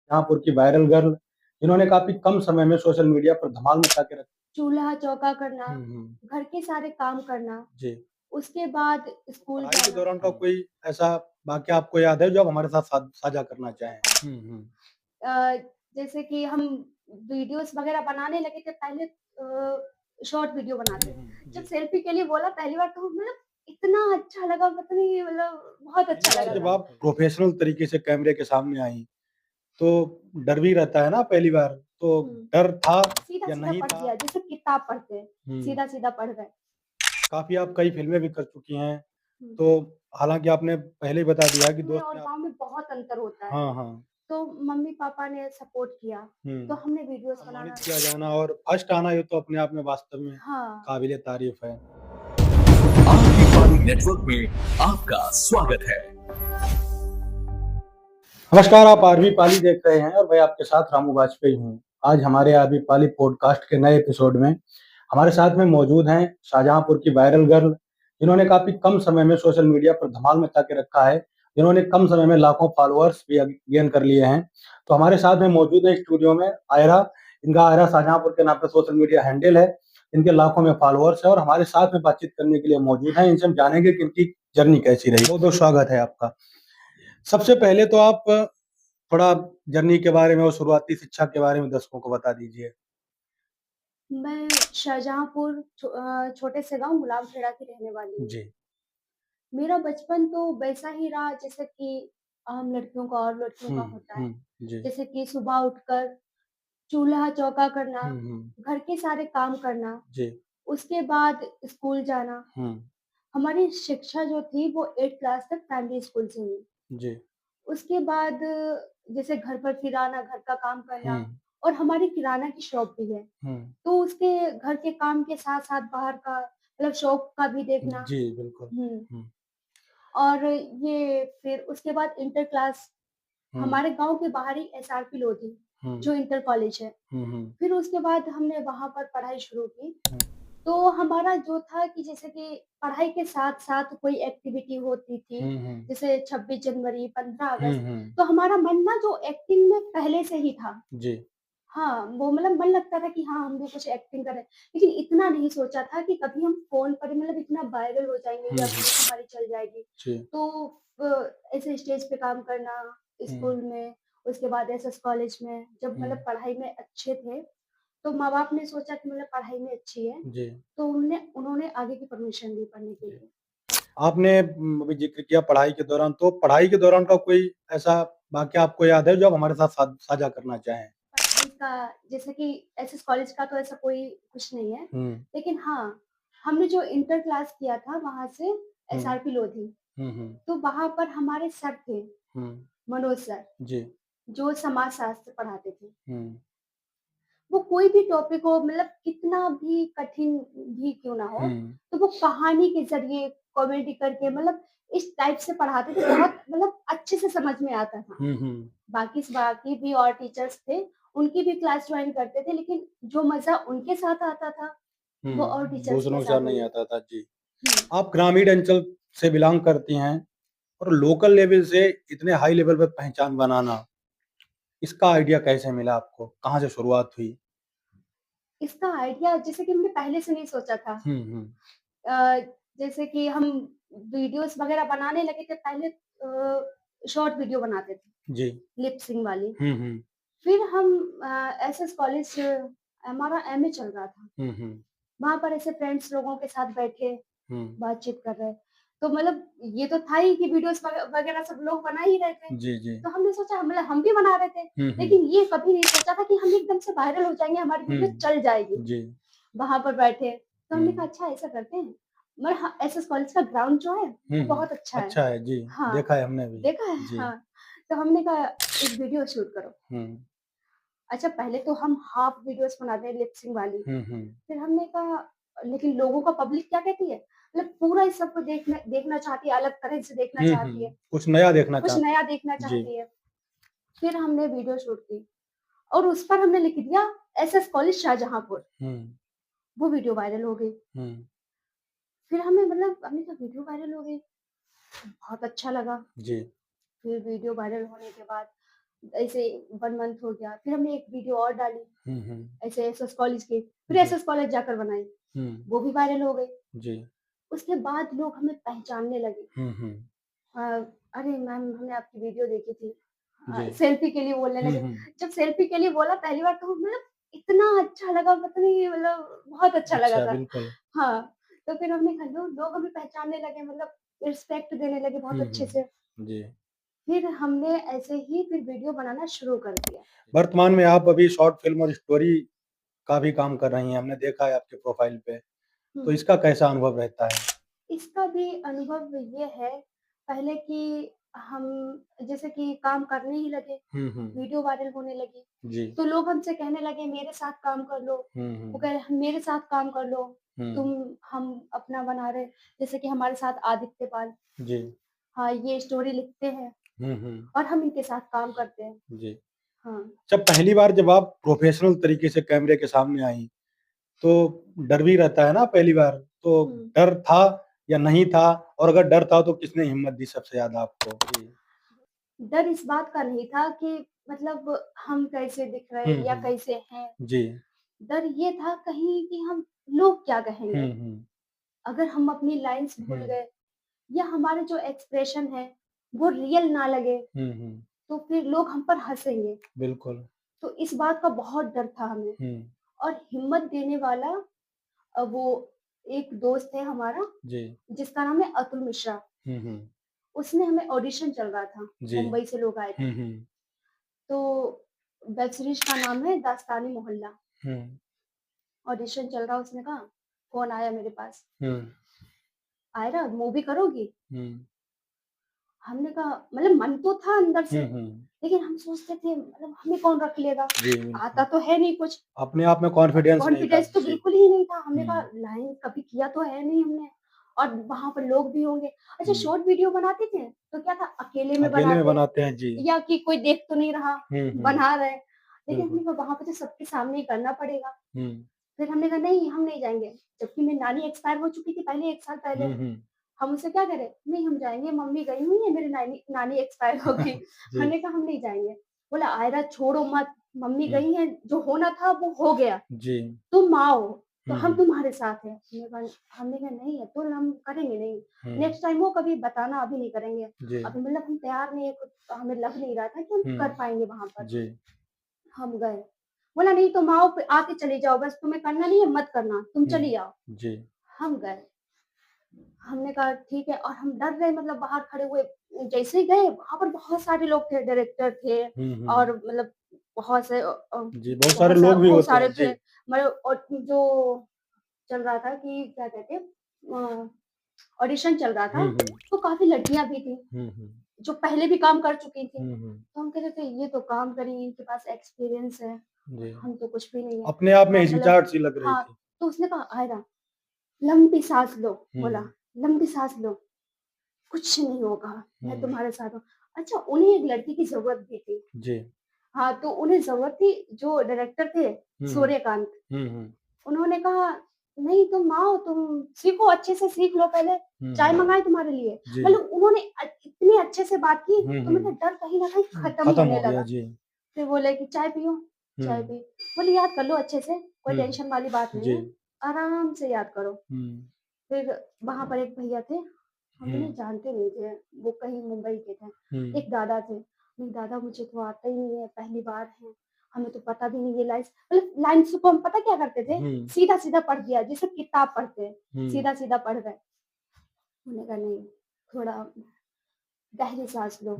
शाहजहाँपुर की viral girl, जिन्होंने काफ़ी कम समय में सोशल मीडिया पर धमाल मचा के रखा। चूल्हा-चौका करना, हुँ, हुँ। घर के सारे काम करना, जी। उसके बाद स्कूल पढ़ाई के जाना। दौरान का कोई ऐसा वाक़या आपको याद है जो आप हमारे साथ साझा करना चाहें? हुँ, हुँ। अ, जैसे कि हम वीडियोज़ वगैरह बनाने लगे थे पहले शॉर्ट वीडियो बनाते हुँ, थे। हुँ। जब जी। सेल्फी के लिए बोला पहली बार तो मतलब इतना अच्छा लगा पता नहीं मतलब बहुत पहली अच्छा बार लगा जब था। आप प्रोफ़ेशनल तरीके से कैमरे के सामने आईं, तो डर भी रहता है ना पहली बार, तो हुँ, डर था या सीधा-सीधा नहीं पढ़ था? दिया जैसे किताब पढ़ते हैं, हुँ। सीधा-सीधा पढ़ गए। काफ़ी आप कई फ़िल्में भी कर चुकी हैं, हुँ, तो हालाँकि आपने पहले ही बता दिया कि में दोस्त और ने आप। गाँव में बहुत अंतर होता है। हाँ, हाँ। तो मम्मी-पापा ने सपोर्ट किया, तो हुँ। हमने वीडियोज़ बनाना सम्मानित किया जाना और फर्स्ट आना ये तो अपने आप में वास्तव में हाँ। काबिल-ए-तारीफ़ है। आरबी पाली नेटवर्क में आपका स्वागत है। नमस्कार, आप आरवी पाली देख रहे हैं और मैं आपके साथ रामू वाजपेयी हूँ। आज हमारे आरवी पाली पॉडकास्ट के नए एपिसोड में हमारे साथ में मौजूद हैं शाहजहाँपुर की वायरल गर्ल, जिन्होंने काफ़ी कम समय में सोशल मीडिया पर धमाल मचा के रखा है, जिन्होंने कम समय में लाखों फॉलोअर्स भी गेन कर लिए हैं। तो हमारे साथ में मौजूद है स्टूडियो में आयरा, इनका आयरा शाहजहाँपुर के नाम पे सोशल मीडिया हैंडल है, इनके लाखों में फॉलोअर्स हैं और हमारे साथ में बातचीत करने के लिए मौजूद हैं। इनसे हम जानेंगे कि इनकी जर्नी कैसी रही। बहुत-बहुत स्वागत है आपका। सबसे पहले तो आप थोड़ा जर्नी के बारे में और शुरुआती शिक्षा के बारे में दर्शकों को बता दीजिए। मैं शाहजहाँपुर छोटे से गाँव गुलामखेड़ा की रहने वाली हूँ। जी। मेरा बचपन तो वैसा ही रहा जैसे कि आम लड़कियों का और लड़कियों हुँ, का होता है। हुँ। जी। जैसे कि सुबह उठकर चूल्हा-चौका करना, हुँ, हुँ। घर के सारे काम करना, जी। उसके बाद स्कूल जाना। हुँ। हमारी शिक्षा जो थी वो 8th क्लास तक प्राइमरी स्कूल से हुई। जी। उसके बाद जैसे घर पर फिर आना, घर का काम करना हुँ, और हमारी किराना की शॉप भी है। हुँ। तो उसके घर के काम के साथ-साथ बाहर का मतलब शॉप का भी देखना। जी, बिल्कुल। हुँ। हुँ, और ये फिर उसके बाद इंटर क्लास हुँ, हमारे गाँव के बाहर ही एसआरपी लोधी, हुँ, जो इंटर कॉलेज है। हुँ, हुँ, फिर उसके बाद हमने वहाँ पर पढ़ाई शुरू की। हुँ, तो हमारा जो था कि जैसे कि पढ़ाई के साथ-साथ कोई एक्टिविटी होती थी, हुँ, हुँ, जैसे 26 जनवरी, 15 हुँ, अगस्त, हुँ। तो हमारा मन ना जो एक्टिंग में पहले से ही था। जी। हाँ, वो मतलब मन लगता था कि हाँ, हम भी कुछ एक्टिंग करें। लेकिन इतना नहीं सोचा था कि कभी हम फ़ोन पर मतलब इतना वायरल हो जाएँगे हुँ, या हुँ। वीडियो हमारी चल जाएगी। जी। तो ऐसे स्टेज पे काम करना हुँ, स्कूल में, उसके बाद एसएस कॉलेज में, जब हुँ। मतलब पढ़ाई में अच्छे थे, तो माँ-बाप ने सोचा कि मतलब पढ़ाई में अच्छी है, जी, तो उन्होंने उन्होंने आगे की परमिशन दी पढ़ने के जी। लिए। आपने अभी ज़िक्र किया पढ़ाई के दौरान, तो पढ़ाई के दौरान का कोई ऐसा वाक़या आपको याद है जो आप हमारे साथ साझा करना चाहें? पढ़ाई का जैसे कि एसएस कॉलेज का तो ऐसा कोई कुछ नहीं है, हुँ, लेकिन हाँ, हमने जो इंटर क्लास किया था वहाँ से हुँ, एसआरपी लोधी, हुँ, हुँ, तो वहाँ पर हमारे सर थे, हुँ। मनोज सर, जी। जो समाजशास्त्र पढ़ाते थे। हुँ, वो कोई भी टॉपिक हो मतलब कितना भी कठिन भी क्यों ना हो, हुँ, तो वो कहानी के ज़रिए कॉमेडी करके मतलब इस टाइप से पढ़ाते थे, बहुत मतलब अच्छे से समझ में आता था। हुँ, हुँ। बाकी भी और टीचर्स थे, उनकी भी क्लास जॉइन करते थे, लेकिन जो मज़ा उनके साथ आता था, वो और हुँ, टीचर्स के दूसरों के साथ साथ नहीं नहीं आता। आता था। जी। हुँ, आप ग्रामीण अंचल से बिलॉन्ग करती हैं और लोकल लेवल से इतने हाई लेवल पे पहचान बनाना, इसका आइडिया कैसे मिला आपको? कहाँ से शुरुआत हुई? इसका आइडिया जैसे कि हमने पहले से नहीं सोचा था। हुँ, हुँ। अ, जैसे कि हम वीडियोज़ वग़ैरह बनाने लगे थे पहले शॉर्ट वीडियो बनाते थे, जी। लिप सिंक वाली। हुँ, हुँ। फिर हम एसएस कॉलेज हमारा एमए चल रहा था। हुँ, हुँ। वहाँ पर ऐसे फ्रेंड्स लोगों के साथ बैठे, हुँ। बातचीत कर रहे। तो मतलब ये तो था ही कि वीडियोज़ वग़ैरह सब लोग बना ही रहे थे। जी, जी। तो हमने सोचा मतलब हम भी बना रहे थे। हुँ, हुँ। लेकिन ये कभी नहीं सोचा था कि हम एकदम से वायरल हो जाएँगे, हमारी वीडियो हुँ। चल जाएगी। जी। वहाँ पर बैठे, तो हमने कहा हुँ। अच्छा ऐसा करते हैं। मगर हाँ, एसएस कॉलेज का ग्राउंड जो है, हुँ, वो हुँ। बहुत अच्छा है। अच्छा है, जी। हाँ, देखा है हमने भी। देखा है? जी। हाँ, तो हमने कहा एक वीडियो शूट करो। हुँ। अच्छा पहले तो हम हाफ वीडियोज़ बनाते हैं लिप सिंक वाली। हुँ, हुँ। फिर हमने कहा लेकिन लोगों का पब्लिक क्या कहती है? मतलब पूरा इस सबको देखना देखना चाहती है, अलग तरह से देखना हुँ, चाहती है, हुँ। कुछ नया देखना कुछ चाहते नया हैं। देखना जी। चाहती है। फिर हमने वीडियो शूट की और उस पर हमने लिख दिया एसएस कॉलेज शाहजहाँपुर। हुँ। वो वीडियो वायरल हो गई। हुँ। फिर हमें मतलब हमने कहा वीडियो वायरल हो गई, बहुत अच्छा लगा। जी। फिर वीडियो वायरल होने के बाद ऐसे 1 मंथ हो गया, फिर हमने एक वीडियो और डाली हम्म। ऐसे एसएस कॉलेज की, फिर जी। एसएस कॉलेज जाकर बनाई, हम्म। वो भी वायरल हो गई। जी। उसके बाद लोग हमें पहचानने लगे। हम्म। अ, अरे मैम हमने आपकी वीडियो देखी थी। जी। सेल्फी के लिए बोलने लगे। हम्म। जब सेल्फी के लिए बोला पहली बार तो मतलब इतना अच्छा लगा, पता नहीं मतलब बहुत अच्छा लगा अच्छा, था। बिल्कुल। हाँ, तो फिर हमने कहा लोग हमें पहचानने लगे, मतलब रिस्पेक्ट देने लगे बहुत अच्छे से। जी। फिर हमने ऐसे ही फिर वीडियो बनाना शुरू कर दिया। वर्तमान में आप अभी शॉर्ट फिल्म और स्टोरी का भी काम कर रही हैं, हमने देखा है आपके प्रोफाइल पे। तो हुँ। इसका कैसा अनुभव रहता है? इसका भी अनुभव ये है, पहले कि हम जैसे कि काम करने ही लगे, हुँ। वीडियो वायरल होने लगी, जी। तो लोग हमसे कहने लगे मेरे साथ काम कर लो। वो कह रहे मेरे साथ काम कर लो, हुँ। तुम हम अपना बना रहे, जैसे कि हमारे साथ आदित्य पाल, जी। हाँ, ये स्टोरी लिखते हैं हुँ। और हम इनके साथ काम करते हैं। जी। हाँ। जब आप प्रोफेशनल तरीके से कैमरे के सामने आईं, तो डर भी रहता है ना पहली बार, तो हुँ। डर था या नहीं था? और अगर डर था तो किसने हिम्मत दी सबसे ज़्यादा आपको? जी। डर इस बात का नहीं था कि मतलब हम कैसे दिख रहे हैं या कैसे हैं, जी। डर ये था कहीं कि हम लोग क्या कहेंगे? हुँ। अगर हम अपनी लाइन्स भूल हुँ। गए या हमारे जो एक्सप्रेशन है वो रियल ना लगे, हुँ। तो फिर लोग हम पर हँसेंगे। बिल्कुल। तो इस बात का बहुत डर था हमें। हुँ। और हिम्मत देने वाला वो एक दोस्त है हमारा जी। जिसका नाम है अतुल मिश्रा। हुँ। उसने हमें ऑडिशन चल रहा था, जी। मुंबई से लोग आए थे। हुँ। तो वेब सीरीज़ का नाम है दास्तान-ए मोहल्ला। हुँ। ऑडिशन चल रहा, उसने कहा फ़ोन आया मेरे पास, हुँ। "आयरा मूवी करोगी?" हुँ। हमने कहा मतलब मन तो था अंदर से, हुँ। लेकिन हम सोचते थे मतलब हमें कौन रख लेगा? जी, आता बिल्कुल। तो है नहीं कुछ, अपने आप में कॉन्फिडेंस नहीं था। कॉन्फिडेंस तो जी। बिल्कुल ही नहीं था। हमने कहा हुँ। लाइन कभी किया तो है नहीं हमने, और वहाँ पर लोग भी होंगे। अच्छा हुँ। शॉर्ट वीडियो बनाते थे, तो क्या था अकेले में अकेले में बनाते बनाते हैं, जी। या कि कोई देख तो नहीं रहा, हुँ। बना रहे। लेकिन बिल्कुल। हमने कहा वहाँ पे तो सबके सामने ही करना पड़ेगा। हुँ। फिर हमने कहा नहीं हम नहीं जाएँगे, जबकि मेरी नानी एक्सपायर हो चुकी थी पहले 1 साल पहले। हुँ। हम उससे क्या करें? नहीं हम जाएँगे, मम्मी गई हुई है, मेरी नानी नानी एक्सपायर हो गई। जी। हमने कहा हम नहीं जाएँगे। बोला आयरा छोड़ो मत, मम्मी हुँ। गई हैं, जो होना था वो हो गया, जी। तुम आओ, तो हम हुँ। तुम्हारे साथ हैं। हमने कहा नहीं अतुल हम करेंगे नहीं, हुँ। नेक्स्ट टाइम वो कभी बताना अभी नहीं करेंगे। जी। अभी मतलब हम तैयार नहीं है, कुछ हमें लग नहीं रहा था कि हम कर हुँ। पाएँगे वहाँ पर। जी। हम गए, बोला नहीं तुम आओ आके चले जाओ, बस तुम्हें करना नहीं है मत करना, तुम हुँ। चली आओ। जी। हम गए। हमने कहा ठीक है और हम डर रहे मतलब बाहर खड़े हुए, जैसे ही गए वहाँ पर बहुत सारे लोग थे, डायरेक्टर थे हुँ। और मतलब बहुत से जी, बहुत सारे लोग भी बहुत होते सारे हैं। थे जी। मतलब, और जो चल रहा था कि क्या कहते हैं ऑडिशन चल रहा था, हुँ। तो काफ़ी लड़कियाँ भी थी, हुँ। जो पहले भी काम कर चुकी थी। हुँ। तो हम कह रहे थे ये तो काम करेंगी, इनके पास एक्सपीरियंस है, जी। हम तो कुछ भी नहीं है। अपने आप में हाँ, मतलब हिचकिचाहट सी लग रही हाँ, थी। तो उसने कहा आयरा लंबी साँस लो, बोला हुँ। लंबी साँस लो, कुछ नहीं होगा, मैं हुँ। तुम्हारे साथ हूँ। अच्छा उन्हें एक लड़की की ज़रूरत भी थी। जी। हाँ, तो उन्हें ज़रूरत थी, जो डायरेक्टर थे हुँ। सूर्यकांत, हुँ। उन्होंने कहा नहीं तुम आओ, तुम सीखो, अच्छे से सीख लो पहले, चाय हुँ। मँगाए तुम्हारे लिए। जी। मतलब उन्होंने इतने अच्छे से बात की, तो मेरा हुँ। डर कहीं न कहीं खत्म खत्म होने हो गया। लगा। जी। फिर बोले कि चाय पियो, हुँ। चाय पी। बोले याद कर लो अच्छे से, कोई हुँ। टेंशन वाली बात नहीं जी। है, आराम से याद करो। हुँ। फिर वहाँ पर एक भैया थे, हम हुँ। उन्हें जानते नहीं थे, वो कहीं मुंबई के थे। हुँ। एक दादा थे, नहीं दादा मुझे तो आता ही नहीं है, पहली बार है, हमें तो पता भी नहीं ये लाइन्स, मतलब लाइन्स को हम पता क्या करते थे? हुँ। सीधा-सीधा पढ़ दिया, जैसे किताब पढ़ते हैं, हुँ। सीधा-सीधा पढ़ गए। मैंने कहा नहीं, थोड़ा गहरी साँस लो।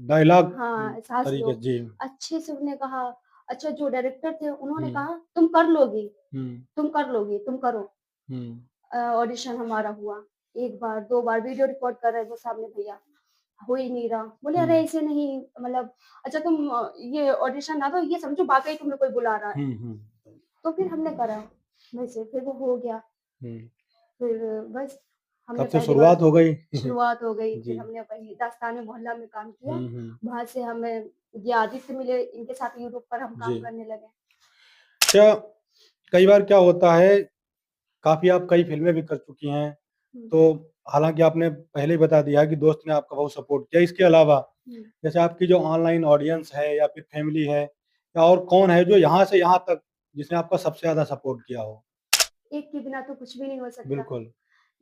डायलॉग हाँ, साँस लो। तरीके से। जी। अच्छे से उन्होंने कहा, अच्छा जो डायरेक्टर थे उन्होंने हुँ। कहा, "तुम कर लोगी, हुँ। तुम कर लोगी, तुम करो।" हुँ। ऑडिशन हमारा हुआ। 1 बार, 2 बार वीडियो रिकॉर्ड कर रहे वो सामने भैया, हो ही नहीं रहा। बोले, "अरे हुँ। ऐसे नहीं मतलब अच्छा तुम ये ऑडिशन ना दो, ये समझो वाक़ई तुम्हें कोई बुला रहा है।" हुँ। तो फिर हमने करा वैसे, फिर वो हो गया। हुँ। फिर बस हमने तब से पहली बार शुरुआत हो गई। शुरुआत हो गई, जी। फिर हमने वही दास्तान-ए-मोहल्ला में काम किया। हुँ। वहाँ से हमें ये आदित्य मिले, इनके साथ यूट्यूब पर हम जी। काम करने लगे। अच्छा, कई बार क्या होता है, काफ़ी आप कई फ़िल्में भी कर चुकी हैं, हुँ, तो हालाँकि आपने पहले ही बता दिया है कि दोस्त ने आपका बहुत सपोर्ट किया। इसके अलावा हुँ। जैसे आपकी जो ऑनलाइन ऑडियंस है या फिर फैमिली है या और कौन है जो यहाँ से यहाँ तक जिसने आपका सबसे ज़्यादा सपोर्ट किया हो? एक के बिना तो कुछ भी नहीं हो सकता। बिल्कुल।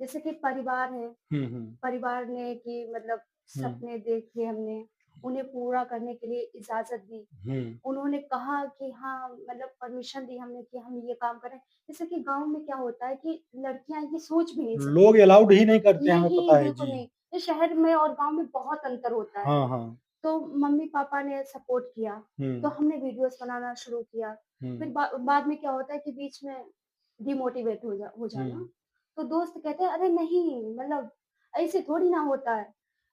जैसे कि परिवार है, हुँ, हुँ। परिवार ने कि मतलब हुँ, सपने देखे हमने, उन्हें पूरा करने के लिए इजाज़त दी। हुँ। उन्होंने कहा कि हाँ, मतलब परमिशन दी हमने कि हम ये काम करें। जैसे कि गाँव में क्या होता है कि लड़कियाँ ये सोच भी नहीं सकती। लोग अलाउड ही नहीं करते हैं, हमें नहीं, पता है। बिल्कुल जी। नहीं। ये शहर में और गाँव में बहुत अंतर होता है। हाँ, हाँ। तो मम्मी-पापा ने सपोर्ट किया, तो हुँ, हमने वीडियोज़ बनाना शुरू किया। फिर हुँ, बाद में क्या होता है कि बीच में डिमोटिवेट हो जाना। हुँ, तो दोस्त कहते हैं, "अरे नहीं, मतलब ऐसे थोड़ी ना होता है।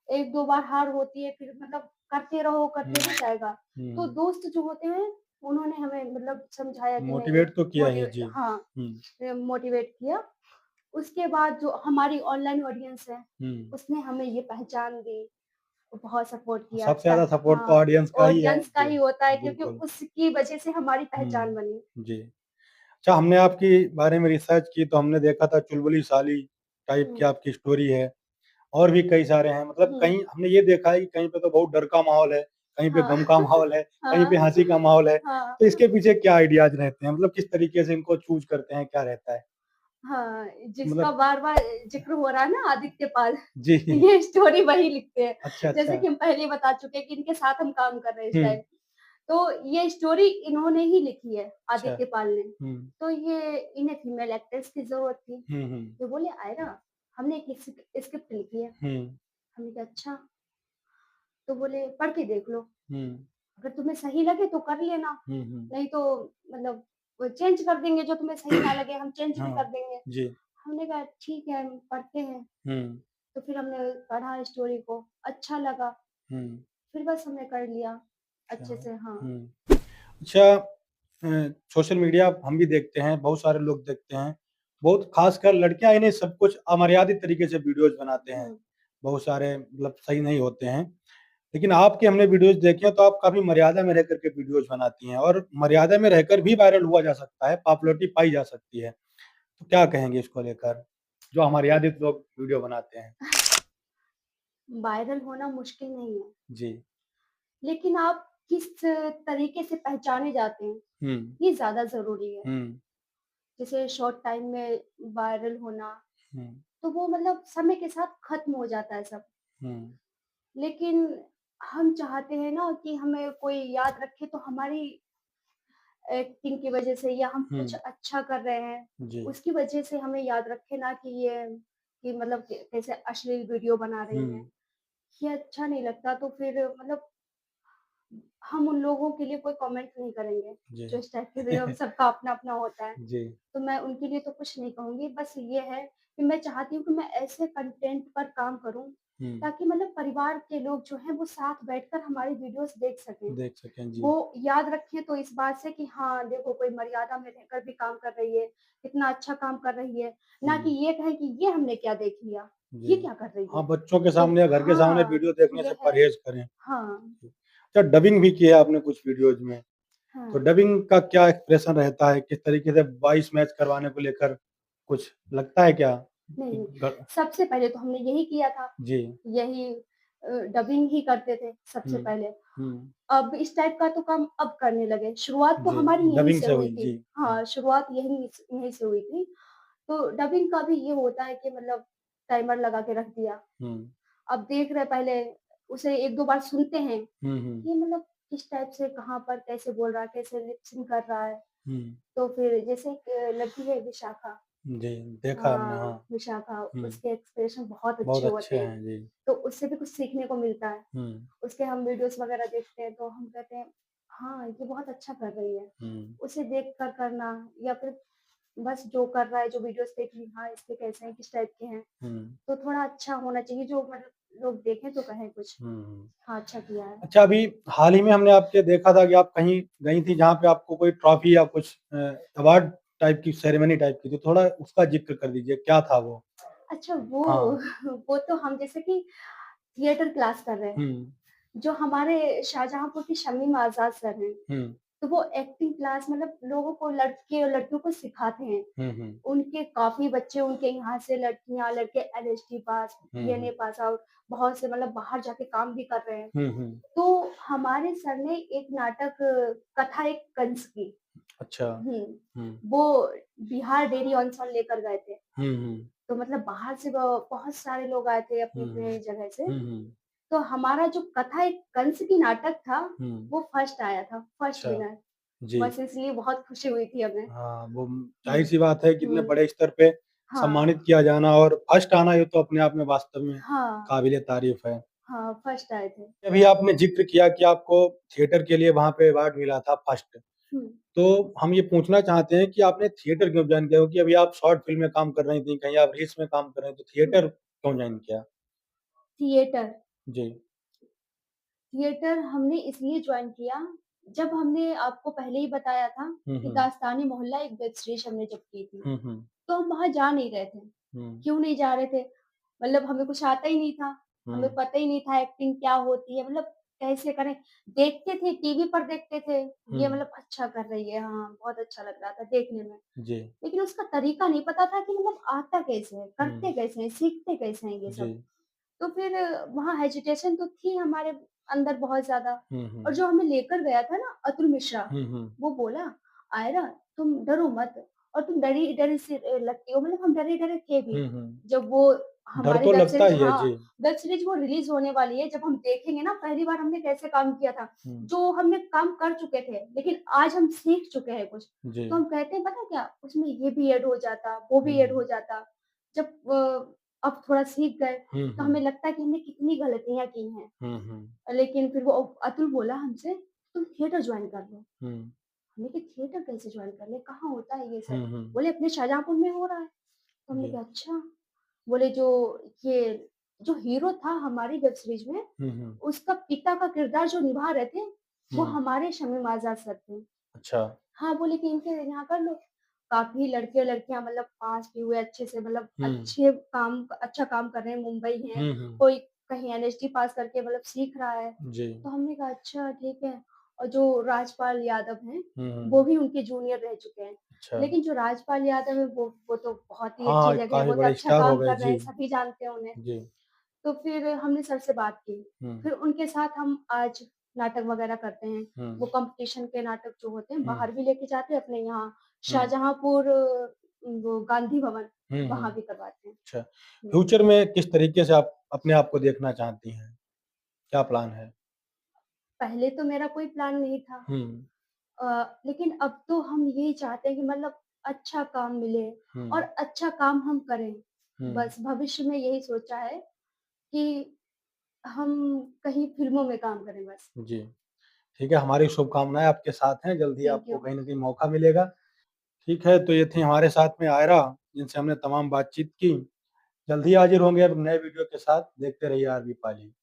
1-2 बार हार होती है, फिर मतलब करते हुँ, रह जाएगा।" तो हुँ। दोस्त जो होते हैं, उन्होंने हमें मतलब समझाया कि नहीं मोटिवेट तो किया ही। मोटिवे जी। हाँ, हुँ, मोटिवेट किया। उसके बाद जो हमारी ऑनलाइन ऑडियंस है, हुँ। उसने हमें ये पहचान दी। बहुत सपोर्ट किया सबसे ता ज़्यादा सपोर्ट तो हाँ, ऑडियंस का ही है। ऑडियंस का जी, ही होता है क्योंकि बिल्कुल। उसकी वजह से हमारी पहचान हुँ, बनी। जी। अच्छा, हमने आपके बारे में रिसर्च की तो हमने देखा था चुलबुली साली टाइप हुँ, की आपकी स्टोरी है और भी कई सारे हैं। मतलब हुँ, कहीं हमने ये देखा है कि कहीं पे तो बहुत डर का माहौल है, कहीं पे हाँ, गम का माहौल है, कहीं पे हाँ, हँसी का माहौल है। हाँ, तो इसके पीछे क्या आइडियाज़ रहते हैं? मतलब किस तरीके से इनको चूज़ करते हैं, क्या रहता है? हाँ, जिसका मतलब बार-बार ज़िक्र हो रहा है ना आदित्य पाल, जी। ये स्टोरी वही लिखते हैं। अच्छा, जैसे अच्छा। कि हम पहले ही बता चुके हैं कि इनके साथ हम काम कर रहे हैं इस हुँ, टाइम। तो ये स्टोरी इन्होंने ही लिखी है, अच्छा। आदित्य पाल ने। हुँ, तो ये इन्हें फीमेल एक्ट्रेस की ज़रूरत थी। हुँ, हुँ, ये बोले, "आयरा, हमने एक स्क्रिप्ट लिखी है।" हुँ, हमने कहा, "अच्छा।" तो बोले, "पढ़ के देख लो, हुँ, अगर तुम्हें सही लगे तो कर लेना, हुँ, हुँ। नहीं तो मतलब वो चेंज कर देंगे, जो तुम्हें सही ना लगे हम चेंज भी कर हाँ, देंगे।" जी। हमने कहा, "ठीक है, हम पढ़ते हैं।" हुँ, तो फिर हमने पढ़ा स्टोरी को, अच्छा लगा, हुँ, फिर बस हमने कर लिया अच्छा। अच्छे से हाँ। हुँ। अच्छा, सोशल मीडिया हम भी देखते हैं, बहुत सारे लोग देखते हैं। बहुत ख़ासकर लड़कियाँ इन्हें सब कुछ अमर्यादित तरीके से वीडियोज़ बनाते हैं। हुँ, बहुत सारे मतलब सही नहीं होते हैं। लेकिन आपके हमने वीडियोज़ देखे हैं तो आप काफ़ी मर्यादा में रह कर के वीडियोज़ बनाती हैं और मर्यादा में रहकर भी वायरल हुआ जा सकता है, हुँ। पॉपुलैरिटी पाई जा सकती है। तो क्या कहेंगे इसको लेकर? जो अमर्यादित लोग वीडियो बनाते हैं? वायरल होना मुश्किल नहीं है, जी। लेकिन आप किस तरीके से पहचाने जाते हैं, हुँ, ये ज़्यादा ज़रूरी है। हुँ, जैसे शॉर्ट टाइम में वायरल होना, हुँ, तो वो मतलब समय के साथ खत्म हो जाता है सब। हुँ, लेकिन हम चाहते हैं ना कि हमें कोई याद रखे तो हमारी एक्टिंग की वजह से या हम हुँ, कुछ अच्छा कर रहे हैं, जी। उसकी वजह से हमें याद रखे ना कि ये कि मतलब कैसे अश्लील वीडियो बना रही हैं। हुँ, ये अच्छा नहीं लगता तो फिर मतलब हम उन लोगों के लिए कोई कमेंट नहीं करेंगे, जी। जो इस टाइप के वीडियो सबका अपना-अपना होता है। जी। तो मैं उनके लिए तो कुछ नहीं कहूँगी, बस ये है कि मैं चाहती हूँ कि मैं ऐसे कंटेंट पर काम करूँ, हुँ, ताकि मतलब परिवार के लोग जो हैं वो साथ बैठकर हमारी वीडियोज़ देख सकें। देख सकें। जी। वो याद रखें तो इस बात से कि हाँ, देखो कोई मर्यादा में रहकर भी काम कर रही है, कितना अच्छा काम कर रही है, ना कि हुँ, ये कहें कि ये हमने क्या देख लिया, जी। ये क्या कर रही हाँ, है। बच्चों के तो सामने या घर के सामने हाँ, वीडियो देखने से ये है। परहेज़ करें। हाँ, अच्छा, डबिंग भी की है आपने कुछ वीडियोज़ में, तो हाँ। डबिंग का क्या एक्सप्रेशन रहता है? किस तरीके से वॉइस मैच करवाने को लेकर कुछ लगता है क्या? नहीं, कि नहीं, ग सबसे पहले तो हमने यही किया था, जी। यही डबिंग ही करते थे सबसे हुँ, पहले। हुँ, अब इस टाइप का तो काम अब करने लगे, शुरुआत तो जी, हमारी यहीं डबिंग से से हुई हुई। थी। जी। हुँ, हाँ, शुरुआत यहीं से हुई थी। तो डबिंग का भी ये होता है कि मतलब टाइमर लगा के रख दिया। हुँ, अब देख रहे पहले उसे 1-2 बार सुनते हैं, हुँ, हुँ, ये मतलब किस टाइप से, कहाँ पर, कैसे बोल रहा है, कैसे लिप सिंक कर रहा है। हुँ, तो फिर जैसे एक लड़की है विशाखा, जी, देखा हमने। हाँ। हाँ, विशाखा, हुँ, उसके एक्सप्रेशन बहुत बहुत अच्छे अच्छे होते हैं, हैं। जी। तो उससे भी कुछ सीखने को मिलता है। हुँ, उसके हम वीडियोज़ वगैरह देखते हैं तो हम कहते हैं, हाँ, ये बहुत अच्छा कर रही है। हुँ, उसे देख कर करना या फिर बस जो कर रहा है, जो वीडियोज़ देख ली, हाँ, इसके कैसे हैं, किस टाइप के हैं, हुँ, तो थोड़ा अच्छा होना चाहिए जो मतलब लोग देखें तो कहें कुछ, हुँ, हुँ। हाँ, अच्छा किया है। अच्छा, अभी हाल ही में हमने आपके देखा था कि आप कहीं गई थी जहाँ पे आपको कोई ट्रॉफी या कुछ अवार्ड टाइप की सेरेमनी टाइप की, तो थोड़ा उसका ज़िक्र कर दीजिए, क्या था वो? अच्छा वो हाँ। वो तो हम जैसे कि थिएटर क्लास कर रहे हैं, हुँ, जो हमारे शाहजहाँपुर की शमीम आज़ाद सर हैं, हुँ, तो वो एक्टिंग क्लास मतलब लोगों को, लड़के और लड़कियों को सिखाते हैं। हुँ। उनके काफ़ी बच्चे, उनके यहाँ से लड़कियाँ, लड़के एलएसटी पास, हुँ, डीएनए हुँ। पास आउट, बहुत से मतलब बाहर जाके काम भी कर रहे हैं। हुँ, हुँ। तो हमारे सर ने एक नाटक, कथा एक कंस की, अच्छा। हुँ, हुँ। वो बिहार डेयरी ऑन लेकर गए थे। हुँ, हुँ। तो मतलब बाहर से बहुत सारे लोग आए थे हुँ, अपनी-अपनी जगह से। हुँ। हुँ। तो हमारा जो कथा एक कंस की नाटक था, हुँ। वो फर्स्ट आया था, फर्स्ट अच्छा। विनर। जी। बस इसलिए बहुत खुशी हुई थी हमें। हाँ, वो हुँ, ज़ाहिर-सी बात है कि इतने हुँ, बड़े स्तर पे हाँ, सम्मानित किया जाना और फर्स्ट आना ये तो अपने आप में वास्तव में हाँ, काबिल-ए-तारीफ़ है। हाँ, फर्स्ट आए थे। अभी आपने ज़िक्र किया कि आपको थिएटर के लिए वहाँ पे अवार्ड मिला था फर्स्ट। हुँ, तो हम ये पूछना चाहते हैं कि आपने थिएटर क्यों जॉइन किया? क्योंकि अभी आप शॉर्ट फ़िल्म में काम कर रही थीं, कहीं आप रील्स में काम कर रहे हैं, तो हुँ, थिएटर क्यों जॉइन किया? थिएटर। जी। थिएटर हमने इसलिए जॉइन किया, जब हमने आपको पहले ही बताया था हुँ, कि हुँ। दास्तान-ए मोहल्ला एक वेब सीरीज़ हमने जब की थी, हुँ, हुँ। तो हम वहाँ जा नहीं रहे थे। हुँ, क्यों नहीं जा रहे थे? मतलब हमें कुछ आता ही नहीं था, हमें हुँ, पता ही नहीं था एक्टिंग क्या होती है, मतलब कैसे करें? देखते थे, टीवी पर देखते थे, हुँ। ये मतलब अच्छा कर रही है, हाँ, बहुत अच्छा लग रहा था देखने में। जी। लेकिन उसका तरीका नहीं पता था कि मतलब आता कैसे है, हुँ, करते कैसे हैं, सीखते कैसे हैं ये जी। सब। तो फिर वहाँ हेजिटेशन तो थी हमारे अंदर बहुत ज़्यादा। हुँ, और हुँ। जो हमें लेकर गया था ना अतुल मिश्रा, हुँ, हुँ। वो बोला, "आयरा तुम डरो मत, और तुम डरी-डरी से लगती हो।" मतलब हम डरे-डरे थे भी। हुँ, हुँ। जब वो डर हमारी तो वेब लगता सीरीज़, ही है। हाँ, जी। वेब सीरीज़ वो रिलीज़ होने वाली है, जब हम देखेंगे ना पहली बार हमने कैसे काम किया था। हुँ, जो हमने काम कर चुके थे, लेकिन आज हम सीख चुके हैं कुछ। जी। तो हम कहते हैं पता क्या? उसमें ये भी ऐड हो जाता, वो भी ऐड हो हुँ, जाता। जब अब थोड़ा सीख गए, हुँ, तो हुँ। हमें लगता है कि हमने कितनी गलतियाँ की हैं। हुँ, हुँ। लेकिन फिर वो अतुल बोला हमसे, "तुम थिएटर जॉइन कर लो।" हुँ, हमने कहा, "थिएटर कैसे जॉइन कर लें? कहाँ होता है ये सब?" हुँ, हुँ। बोले, "अपने शाहजहाँपुर में हो रहा है।" तो हमने जी। कहा, "अच्छा।" बोले, ये जो हीरो था हमारी वेब सीरीज़ में, हुँ, हुँ। उसका पिता का किरदार जो निभा रहे थे, वो हुँ। हमारे शमीम आज़ाद सर थे। अच्छा। हाँ, बोले कि इनके यहाँ कर लो। काफ़ी लड़के-लड़कियाँ मतलब पास भी हुए अच्छे से, मतलब हुँ। अच्छा काम कर रहे हैं, मुंबई हैं, हुँ, हुँ। कोई कहीं एनएसडी पास करके मतलब सीख रहा है। जी। तो हमने कहा अच्छा ठीक है। और जो राजपाल यादव हैं, हुँ, वो हुँ। भी उनके जूनियर रह चुके हैं। अच्छा। लेकिन जो राजपाल यादव है वो तो बहुत ही अच्छी हाँ, जगह है, काफ़ी वो तो बड़े अच्छा स्टार हो काम गए। कर रहे जी। हैं, सभी जानते हैं उन्हें। जी। तो फिर हमने सर से बात की। हुँ, फिर उनके साथ हम आज नाटक वगैरह करते हैं। वो हुँ, कॉम्पिटिशन के नाटक जो होते हैं हुँ, बाहर भी लेके जाते हैं, अपने यहाँ हुँ, शाहजहाँपुर, वो गांधी भवन, हुँ, हुँ। वहाँ भी करवाते हैं। अच्छा, हुँ। फ्यूचर में किस तरीके से आप अपने आप को देखना चाहती हैं? क्या प्लान है? पहले तो मेरा कोई प्लान नहीं था, हुँ, लेकिन अब तो हम यही चाहते हैं कि मतलब अच्छा काम मिले हुँ, और अच्छा काम हम करें। हुँ। बस भविष्य में यही सोचा है कि हम कहीं फ़िल्मों में काम करें बस। जी, ठीक है, हमारी शुभकामनाएँ आपके साथ हैं, जल्द ही थैंक आपको यू। कहीं न कहीं मौका मिलेगा। ठीक है, तो ये थी हमारे साथ में आयरा, जिनसे हमने तमाम बातचीत की। जल्द ही हाज़िर होंगे अब नए वीडियो के साथ, देखते रहिए आरबी पाली।